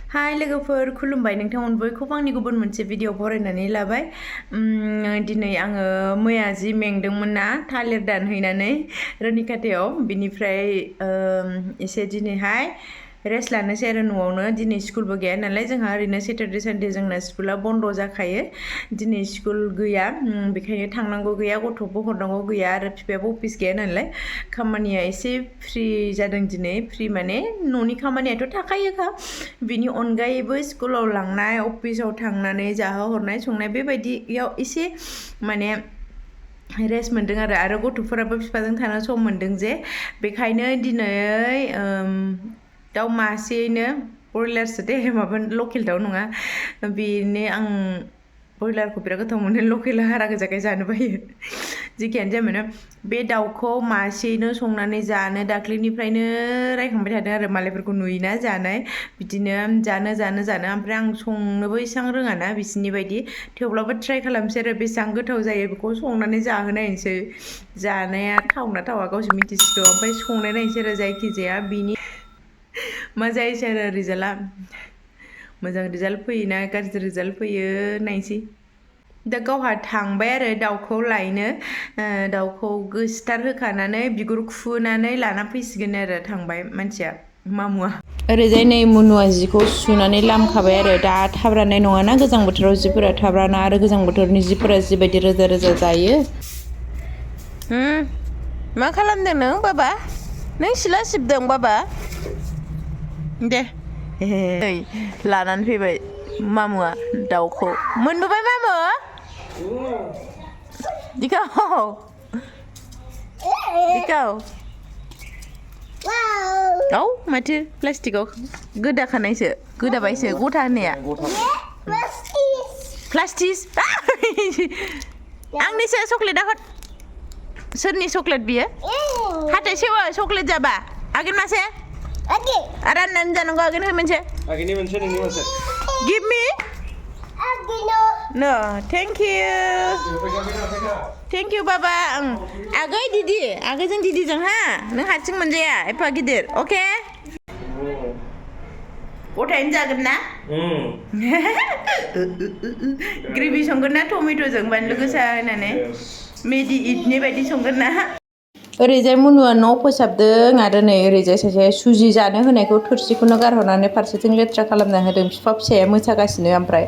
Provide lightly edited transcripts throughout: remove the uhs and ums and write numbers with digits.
हाय लोगोफोर खुलुमबाय नोंथांमोन बयखौबो आंनि गुबुन मोनसे भिडिअ बरायनानै लाबाय दिनै आङो मैया जि मेंदोंमोन ना थालिर दानहैनानै रनिकाटायाव बिनिफ्राय एसे दिनैहाय रेस्ट लानोसै आरो न'आवनो दिनै स्कुलबो गैया नालाय जोंहा ओरैनो सेटारडे सानडे जोंना स्कुला बन्द जाखायो दिनै स्कुल गैया बेखायनो थांनांगौ गैया गथ'बो हरनांगौ गैया आरो बिफायाबो अफिस गैया नालाय खामानिया एसे फ्रि जादों दिनै फ्रि माने न'नि खामानियाथ' थाखायोखा बिनि अनगायैबो स्कुलाव लांनाय अफिसाव थांनानै जाहोहरनाय संनाय बेबायदियाव एसे माने रेस्ट मोन्दों आरो गथ'फोराबो बिफाजों थानो सम मोन्दों जे बेखायनो दिनै दाउ मासेयैनो ब्रयलारसो दे माबा लकेल दाउ नङा बेनो आं ब्रयलारखौ बिराद गोथाव मोनो लकेला हारा गोजाखाय जानो बायो जिखियानो जाया मानो बे दाउखौ मासेयैनो संनानै जानो दाख्लैनिफ्रायनो रायखांबाय थादों आरो मालायफोरखौ नुयोना जानाय बिदिनो जानो ओमफ्राय आं संनोबो एसेबां रोङाना बिसोरनि बायदि थेवब्लाबो ट्राइ खालामसै आरो बेसेबां गोथाव जायो बेखौ संनानै जाहोनायनोसै जानाया थावना थावा गावसो मिथिसिगौ ओमफ्राय संनाय नायनोसै आरो जायखिजाया बिनि मा जायोसै आरो रिजाल्टआ मोजां रिजाल्ट फैयोना गाज्रि रिजाल्ट फैयो नायसै दा गावहा थांबाय आरो दाउखौ लायनो दाउखौ गोसथार होखानानै बिगुर खुनानै लाना फैसिगोन आरो थांबाय मानसिया मामुआ ओरैजाय नै मुनुआ जिखौ सुनानै लामखाबाय आरो दा थाब राननाय नङाना गोजां बोथोराव जिफोरा थाब राना आरो गोजां बोथोरनि जिफोरा जिबायदि रोजा रोजा जायो मा खालामदों नों बाबा नों सिला सिबदों बाबा दे लानानै फैबाय मामुआ दाउखौ मोनबोबाय मामु दिखाव औ माथो प्लास्टिकआव गोदाखानायसो गोदाबायसो गथा होननाया प्लास्टिक आंनिसो चक्लेटआ हट सोरनि चक्लेट बियो हाथाय सेवा चक्लेट जाबा आगेन मासे राननानै जानांगौ आगेन हो मोनसे give me know thank you बाबा आगै दिदि आगैजों दिदिजों हा नों हारसिं मोनजाया एफा गिदिर अके गथायैनो जागोन ना ग्रेभि संगोन ना टमेट'जों बानलु गोसा होनानै मेदि इटनि बायदि संगोन ना ओरैजाय मुनुआ न' फोसाबदों आरो नै ओरैजाय सासे सुजि जानो होनायखौ थोरसिखौनो गारहरनानै फारसेथिं लेथ्रा खालामना होदों बिफा फिसाया मोसागासिनो ओमफ्राय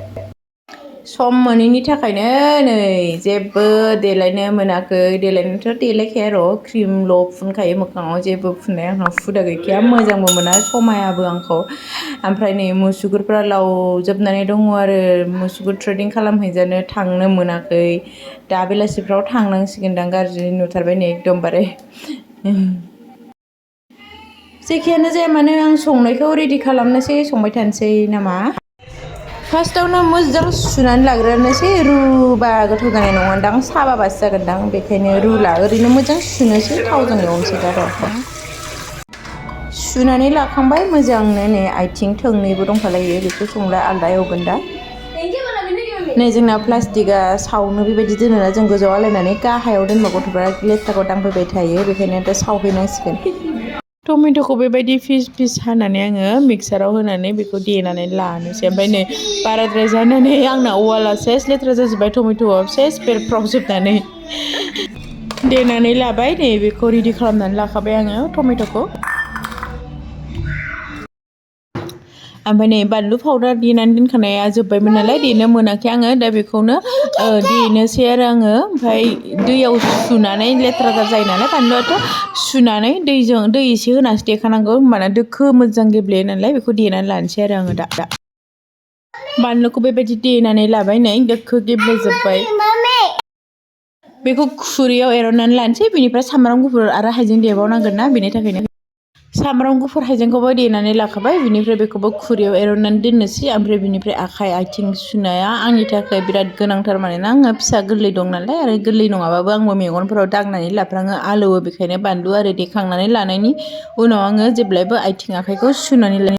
सम मोनैनि थाखायनो नै जेबो देलायनो मोनाखै देलायनोथ' देलायखाया र' क्रिमल' फुनखायो मोखाङाव जेबो फुननाय आंनाव हुदा गैखाया मोजांबो मोना समायाबो आंखौ ओमफ्राय नै मुसुगुरफ्रा लावजोबनानै दङ आरो मुसुगुर थ्रेडिं खालामहैजानो थांनो मोनाखै दा बेलासिफ्राव थांनांसिगोनदां गाज्रि नुथारबाय नै एकदमबारे जेखियानो जाया मानो आं संनायखौ रेडि खालामनोसै संबाय थानोसै नामा फार्स्टआवनो मोजां सुनानै लाग्रोनोसै रुबा गोथाव जानाय नङादां साबाबासो जागोनदां बेखायनो रुला ओरैनो मोजां सुनोसै थावजों एवनोसै दा र' सुनानै लाखांबाय मोजांनो नै आथिं थोंनैबो दंखालायो बेखौ संला आलदा एवगोन दा नै जोंना प्लास्टिकआ सावनो बेबायदि दोनोना जों गोजौआव आलायनानै गाहायाव दोनबा गथ'फ्रा लेथ्राखौ दांफैबाय थायो बेखायनो दा सावहैनांसिगोन टमेट'खौ बेबायदि फिस हानानै आङो मिक्साराव होनानै बेखौ देनानै लानोसै ओमफ्राय नै बाराद्राय जानानै आंना उवाला सेस लेथ्रा जाजोब्बाय टमेट'आ सेस बेरफ्रावजोबनानै देनानै लाबाय नै बेखौ रेडि खालामनानै लाखाबाय आङो टमेट'खौ ओमफ्राय नै बानलु पाउडार देनानै दोनखानाया जोब्बायमोन नालाय देनो मोनाखै आङो दा बेखौनो देनोसै आरो आङो ओमफ्राय दैयाव सुनानै लेथ्रा जायो नालाय बानलुआथ' सुनानै दै एसे होनासो देखानांगौ होमबाना दोखो मोजां गेब्लेयो नालाय बेखौ देनानै लानोसै आरो आङो दा बानलुखौ बेबायदि देनानै लाबाय नै दोखो गेब्लेजोब्बाय बेखौ खुरैयाव एरननानै लानोसै बेनिफ्राय सामब्राम गुफुर आरो हाइजें देबावनांगोन ना बेनि थाखायनो सामब्राम गुफुर हाइजेंखौबो देनानै लाखाबाय बिनिफ्राय बेखौबो खुरैयाव एरननानै दोननोसै ओमफ्राय बिनिफ्राय आखाइ आथिं सुनाया आंनि थाखाय बिराद गोनांथार मानोना आङो फिसा गोरलै दं नालाय आरो गोरलै नङाबाबो आंबो मेगनफोराव दांनानै लाफ्राङो आलौवो बेखायनो बानलु आरो देखांनानै लानायनि उनाव आङो जेब्लायबो आथिं आखाइखौ सुनानै लायो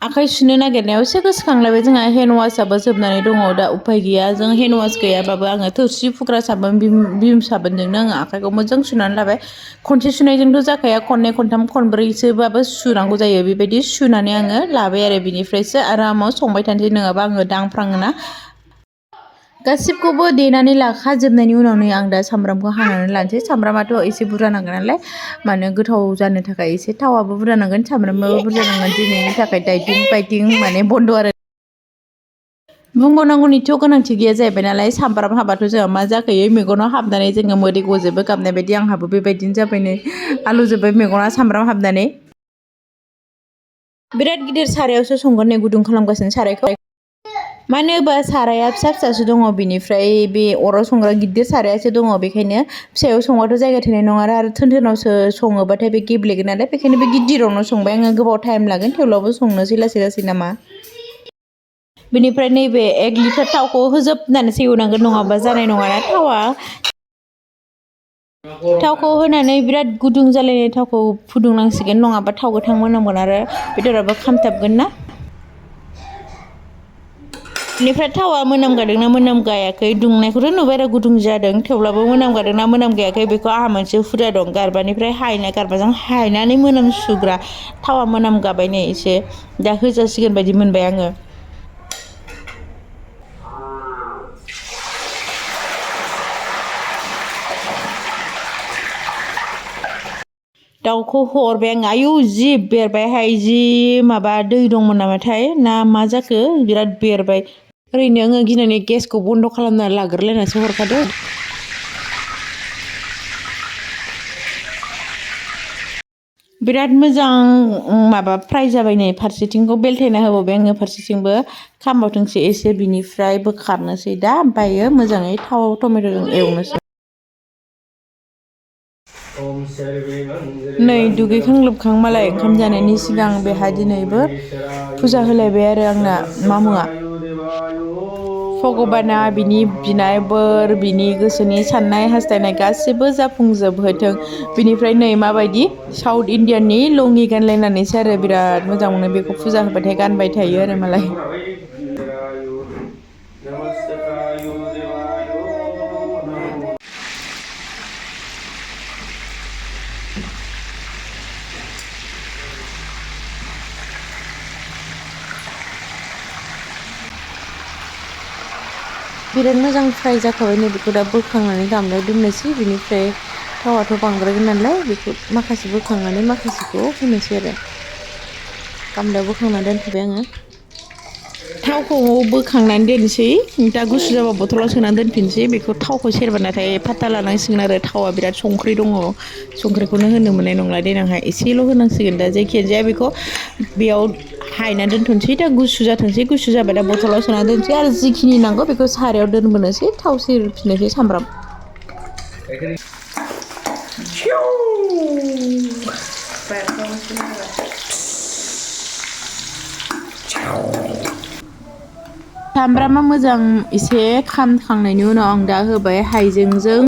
आखाइ सुनो नागिरनायावसो गोसोखांलायबाय जोंहा हेन्ड वासआबो जोबनानै दङ दा उफाय गैया जों हेन्ड वास गैयाबाबो आङो थोरसि फुग्रा साबोन भिम साबोनजोंनो आङो आखाइखौ मोजां सुनानै लाबाय खनसे सुनायजोंथ' जाखाया खननै खनथाम खनब्रैसोबाबो सुनांगौ जायो बेबायदि सुनानै आङो लाबाय आरो बिनिफ्रायसो आरामाव संबाय थानोसै नङाबा आङो दांफ्राङोना गासिबखौबो देनानै लाखाजोबनायनि उनावनो आं दा सामब्रामखौ हानानै लानोसै सामब्रामाथ' एसे बुरजा नांगोन नालाय मानो गोथाव जानो थाखाय एसे थावाबो बुरजा नांगोन सामब्रामाबो बुरजा नांगोन दिनैनि थाखाय डाइटिं माने बन्द' आरो बुंबावनांगौनिथ' गोनांथि गैया जाहैबाय नालाय सामब्राम हाबाथ' जोंहा मा जाखोयो मेगनाव हाबनानै जोङो मोदै गजोबो गाबनाय बायदि आंहाबो बेबायदिनो जाबाय नै आलु जोब्बाय मेगना सामब्राम हाबनानै बिराद गिदिर सारायावसो संगोन नै गुदुं खालामगासिनो सारायखौ मानो होनबा साराया फिसा फिसासो दङ बिनिफ्राय बे अराव संग्रा गिदिर सारायासो दङ बेखायनो फिसायाव संबाथ' जायगा थोनाय नङा आरो थोन-थोनावसो सङोबाथाय बे गेब्लेगोन नालाय बेखायनो बे गिदिरावनो संबाय आङो गोबाव टाइम लागोन थेवब्लाबो संनोसै लासै लासै नामा बिनिफ्राय नैबे 1 लिटार थावखौ होजोबनानैसो एवनांगोन नङाबा जानाय नङाना थावखौ होनानै बिराद गुदुं जालायनाय थावखौ फुदुंनांसिगोन नङाबा थाव गोथां मोनामगोन आरो बेदराबो खामथाबगोन ना बेनिफ्राय थावा मोनामगादोंना मोनामगायाखै दुंनायखौथ' नुबाय आरो गुदुं जादों थेवब्लाबो मोनामगादोंना मोनामगायाखै बेखौ आंहा मोनसे हुदा दं गारबानिफ्राय गारबाजों हायनानै मोनामसुग्रा थावा मोनामगाबाय नै एसे दा होजासिगोन बायदि मोनबाय आङो दाउखौ हरबाय आं आयौ जि बेरबायहाय जि माबा दै दंमोन नामाथाय ना मा जाखो बिराद बेरबाय ओरैनो आङो गिनानै गेसखौ बन्द' खालामना लाग्रोलायनासो हरखादों बिराद मोजां माबा फ्राय जाबाय नै फारसेथिंखौ बेलथायना होबावबाय आङो फारसेथिंबो खामबावथोंसै एसे बिनिफ्राय बोखारनोसै दा ओमफ्रायो मोजाङै थाव टमेट'जों एवनोसै नै दुगैखां लोबखां मालाय ओंखाम जानायनि सिगां बेहा दिनैबो फुजा होलायबाय आरो आंना मामुआ भगबाना बिनि बिनाय बोर बिनि गोसोनि साननाय हास्थायनाय गासिबो जाफुंजोबहोथों बिनिफ्राय नै माबायदि साउथ इण्डियाननि लंगि गानलायनानैसो आरो बिराद मोजां मोनो बेखौ फुजा होबाथाय गानबाय थायो आरो मालाय बिराद मोजां फ्राय जाखाबाय नै बेखौ दा बोखांनानै गामलायाव दोननोसै बिनिफ्राय थावाथ' बांद्रायगोन नालाय बेखौ माखासे बोखांनानै माखासेखौ होनोसै आरो गामलायाव बोखांना दोनथ'बाय आङो थावखौ बोखांनानै दोनसै दा गुसु जाबा बथलाव सोनानै दोनफिनसै बेखौ थावखौ सेरबानाथाय फात्ता लानांसिगोन आरो थावा बिराद संख्रि दङ संख्रिखौनो होनो मोननाय नंला देनांहाय एसेल' होनांसिगोन दा जायखियानो जाया बेखौ बेयाव हायना दोनथ'नोसै दा गुसु जाथोंसै गुसु जाबाय दा बथलाव सोना दोनसै आरो जिखिनि नांगौ बेखौ सारायाव दोनबोनोसै थाव सेरफिननोसै सामब्राम सामब्रामा मोजां एसे खामखांनायनि उनाव आं दा होबाय हाइजेंजों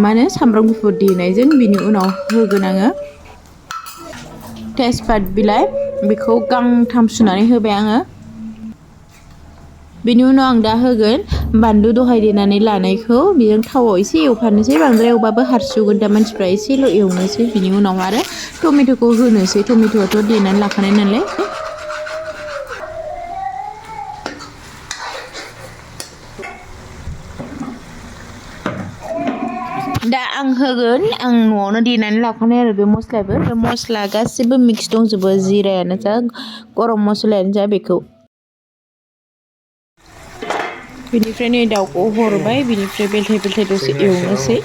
मा होनो सामब्राम गुफुर देनायजों बिनि उनाव होगोन आङो तेजपात बिलाइ बेखौ गांथाम सुनानै होबाय आङो बेनि उनाव आं दा होगोन बानलु दहाय देनानै लानायखौ बेजों थावआव एसे एवफानोसै बांद्राय एवबाबो हारसिउगोन दा मानसिफ्रा एसेल' एवनोसै बिनि उनाव आरो टमेट'खौ होनोसै टमेट'आथ' देनानै लाखानाय नालाय दा आं होगोन आं न'आवनो देनानै लाखानाय आरो बे मस्लायाबो बे मस्ला गासिबो मिक्स दंजोबो जिरायानो जा गरम मस्लायानो जा बेखौ बेनिफ्राय नै दाउखौ हरबाय बिनिफ्राय बेलथाय बेलथाय दसे एवनोसै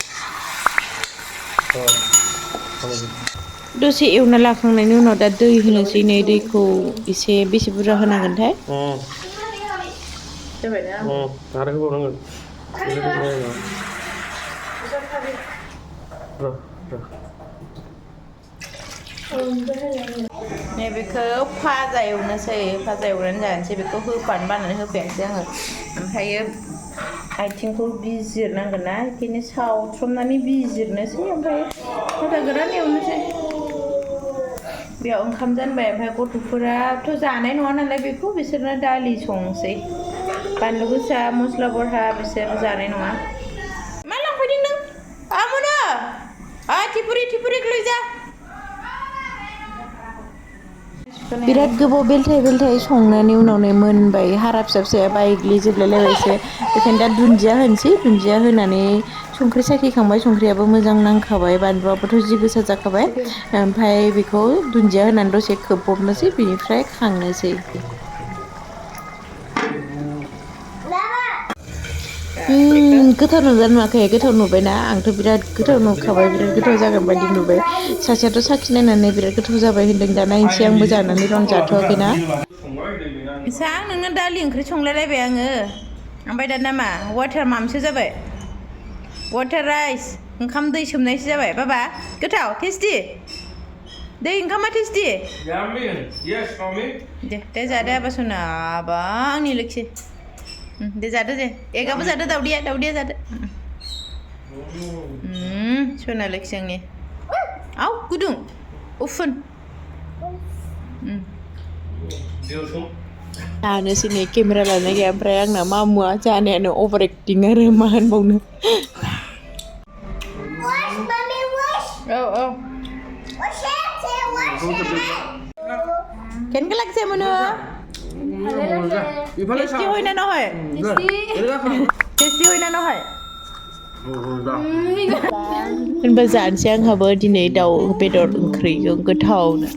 दसे एवना लाखांनायनि उनाव दा दै होनोसै नै दैखौ एसे बेसे बुरजा होनांगोनथाय आरो होबावनांगोन नैबेखौ फाजा एवनोसै फाजा एवनानै जानोसै बेखौ होफानो बानानै होफायासै आङो ओमफ्रायो आथिंखौ बिजिरनांगोन ना बेखायनो सावथ्रमनानै बिजिरनोसै ओमफ्राय फाजा गोरान एवनोसै बेयाव ओंखाम जानबाय ओमफ्राय गथ'फोराथ' जानाय नङा नालाय बेखौ बिसोरनो दालि संसै बानलु गोसा मस्ला बरहा बिसोर जानाय नङा मा लांफैदों नों आमुनो थिपुरि गोलै जा बिराद गोबाव बेलथाय संनायनि उनावनो मोनबाय हारा फिसा फिसाया बायग्लिजोबलायलायबायसो बेखायनो दा दुन्दिया होनोसै दुन्दिया होनानै संख्रि साखिखांबाय संख्रियाबो मोजां नांखाबाय बानलुआबोथ' जि गोसा जाखाबाय ओमफ्राय बेखौ दुन्दिया होनानै दसे खोबबावनोसै बिनिफ्राय खांनोसै गोथाव नुदोंना नुवाखै गोथाव नुबायना आंथ' बिराद गोथाव नुखाबाय बिराद गोथाव जागोन बायदि नुबाय सासेयाथ' साखिनायनानै बिराद गोथाव जाबाय होनदों दा नायनोसै आंबो जानानै रं जाथ'वाखैना सां नोंनो दालि ओंख्रि संलायलायबाय आङो ओमफ्राय दाना मा वाटार मामसो जाबाय वाटार राइस ओंखाम दै सोमनायसो जाबाय बाबा गोथाव टेस्टि दै ओंखामा टेस्टि दे जादो आबा सना आबा आंनि लोखि दे जादो दे एगाबो जादो दावदैया जादो सना लोखि आंनि आव गुदुं उफुन जानोसै नै केमेरा लानाय गैया ओमफ्राय आंना मामुआ जानायानो अभार एक्टिं आरो मा होनबावनो औ केनका लागছে मोनो टेस्टी হয় না নহয় टेस्टी হয় ना নহয় होनबा जानोसै आंहाबो दिनै दाउ बेदर ओंख्रिजों गोथावनो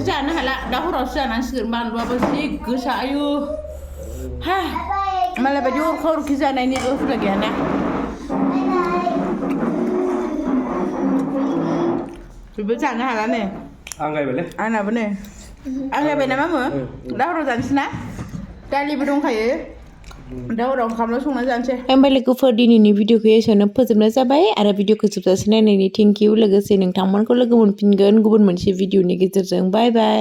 जानो हाला दा हरावसो जानांसिगोन बानलुआबो जि गोसा आयु हा मालाय बायदि अरखि जानायनि हुदा गैयाना बेबो जानो हाला नै आंनाबो नै आंगायबाय ना मामु दा हराव जानोसै ना दालिबो दंखायो दा हराव ओंखामल' संना जानोसै ओमफ्राय लोगोफोर दिनैनि भिडिअखौ एसेयावनो फोजोबनाय जाबाय आरो भिडिअखौ जोबजासे नायनायनि थेंक इउ लोगोसे नोंथांमोनखौ लोगो मोनफिनगोन गुबुन मोनसे भिडिअनि गेजेरजों बाय बाय